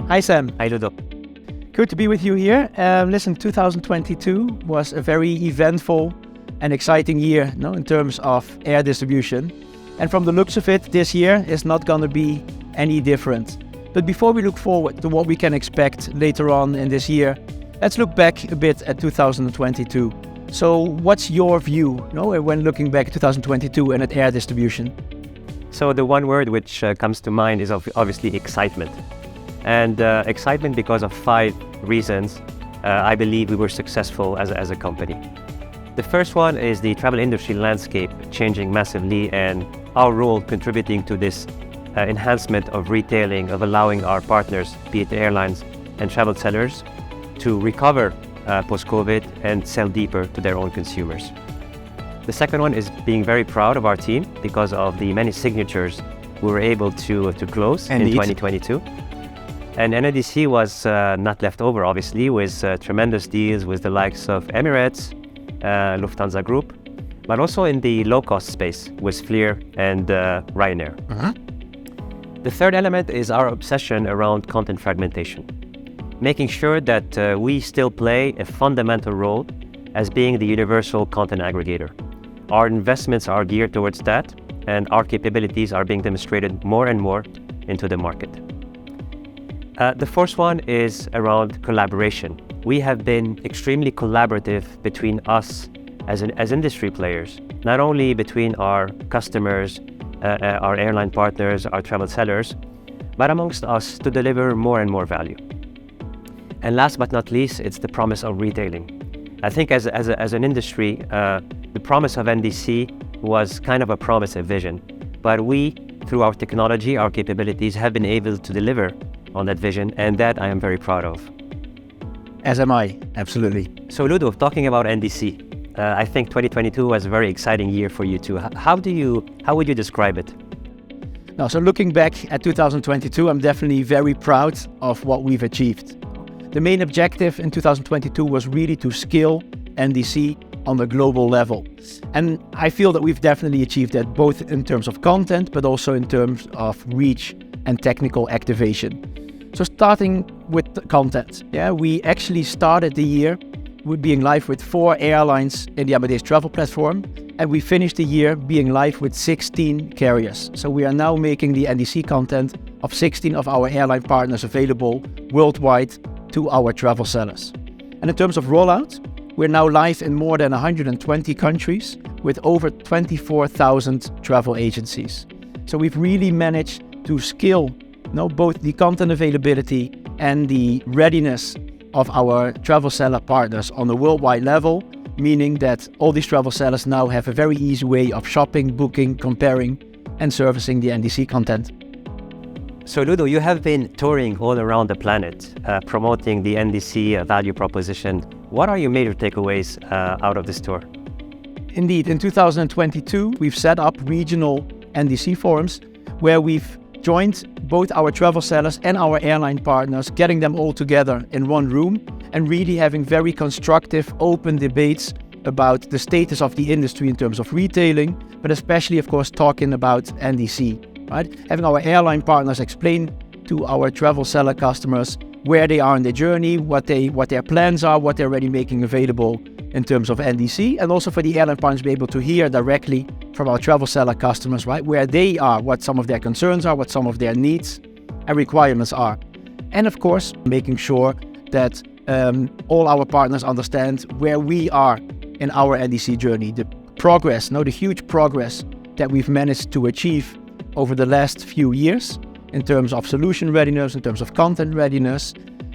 Hi Sam. Hi Ludo. Good to be with you here. Listen, 2022 was a very eventful and exciting year, in terms of air distribution. And from the looks of it, this year is not going to be any different. But before we look forward to what we can expect later on in this year, let's look back a bit at 2022. So what's your view when looking back at 2022 and at air distribution? So the one word which comes to mind is obviously excitement. And excitement because of 5 reasons I believe we were successful as a company. The first one is the travel industry landscape changing massively and our role contributing to this enhancement of retailing, of allowing our partners, be it airlines and travel sellers, to recover post-COVID and sell deeper to their own consumers. The second one is being very proud of our team because of the many signatures we were able to close in 2022. And NDC was not left over, obviously, with tremendous deals with the likes of Emirates, Lufthansa Group, but also in the low-cost space with Fleer and Ryanair. The third element is our obsession around content fragmentation, making sure that we still play a fundamental role as being the universal content aggregator. Our investments are geared towards that, and our capabilities are being demonstrated more and more into the market. The fourth one is around collaboration. We have been extremely collaborative between us as industry players, not only between our customers, our airline partners, our travel sellers, but amongst us to deliver more and more value. And last but not least, it's the promise of retailing. I think as an industry, the promise of NDC was kind of a promise, a vision, but we, through our technology, our capabilities, have been able to deliver on that vision, and that I am very proud of. As am I, absolutely. So Ludo, talking about NDC, I think 2022 was a very exciting year for you too. How would you describe it? Now, so looking back at 2022, I'm definitely very proud of what we've achieved. The main objective in 2022 was really to scale NDC on a global level. And I feel that we've definitely achieved that, both in terms of content, but also in terms of reach and technical activation. So starting with the content, we actually started the year with being live with 4 airlines in the Amadeus travel platform, and we finished the year being live with 16 carriers. So we are now making the NDC content of 16 of our airline partners available worldwide to our travel sellers. And in terms of rollout, we're now live in more than 120 countries with over 24,000 travel agencies. So we've really managed to scale both the content availability and the readiness of our travel seller partners on a worldwide level, meaning that all these travel sellers now have a very easy way of shopping, booking, comparing, and servicing the NDC content. So Ludo, you have been touring all around the planet, promoting the NDC value proposition. What are your major takeaways out of this tour? Indeed, in 2022, we've set up regional NDC forums where we've joined both our travel sellers and our airline partners, getting them all together in one room and really having very constructive, open debates about the status of the industry in terms of retailing, but especially, of course, talking about NDC. Right? Having our airline partners explain to our travel seller customers where they are in their journey, what their plans are, what they're already making available in terms of NDC, and also for the airline partners to be able to hear directly from our travel seller customers, right, where they are, what some of their concerns are, what some of their needs and requirements are. And of course, making sure that all our partners understand where we are in our NDC journey, the progress, the huge progress that we've managed to achieve over the last few years in terms of solution readiness, in terms of content readiness.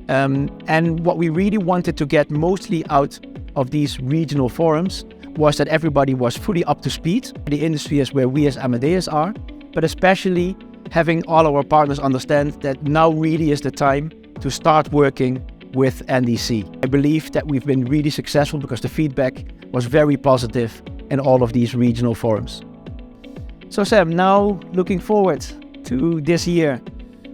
And what we really wanted to get mostly out of these regional forums was that everybody was fully up to speed. The industry is where we as Amadeus are, but especially having all our partners understand that now really is the time to start working with NDC. I believe that we've been really successful because the feedback was very positive in all of these regional forums. So Sam, now looking forward to this year,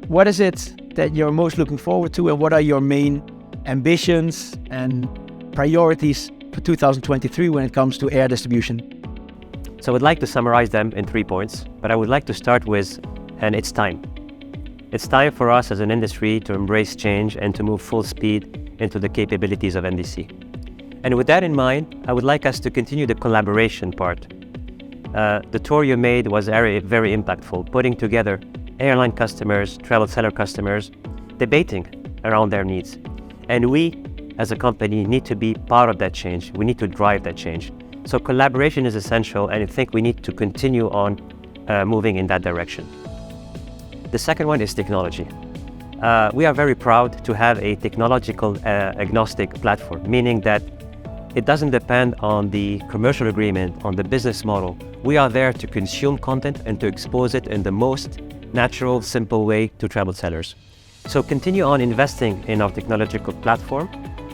what is it that you're most looking forward to, and what are your main ambitions and priorities for 2023 when it comes to air distribution? So I would like to summarize them in 3 points, but I would like to start with, and it's time. It's time for us as an industry to embrace change and to move full speed into the capabilities of NDC. And with that in mind, I would like us to continue the collaboration part. The tour you made was very, very impactful, putting together airline customers, travel seller customers, debating around their needs. And we, as a company, need to be part of that change. We need to drive that change. So collaboration is essential, and I think we need to continue on moving in that direction. The second one is technology. We are very proud to have a technological agnostic platform, meaning that it doesn't depend on the commercial agreement, on the business model. We are there to consume content and to expose it in the most natural, simple way to travel sellers. So continue on investing in our technological platform,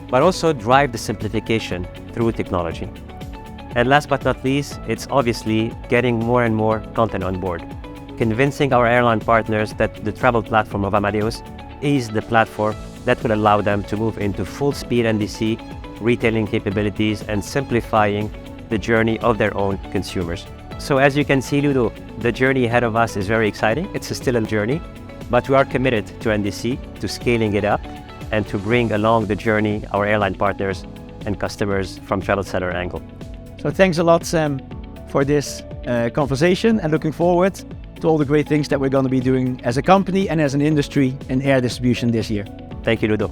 but also drive the simplification through technology. And last but not least, it's obviously getting more and more content on board. Convincing our airline partners that the travel platform of Amadeus is the platform that will allow them to move into full speed NDC, retailing capabilities, and simplifying the journey of their own consumers. So as you can see, Ludo, the journey ahead of us is very exciting. It's still a journey, but we are committed to NDC, to scaling it up, and to bring along the journey our airline partners and customers from travel seller angle. So thanks a lot, Sam, for this conversation, and looking forward to all the great things that we're going to be doing as a company and as an industry in air distribution this year. Thank you, Ludo.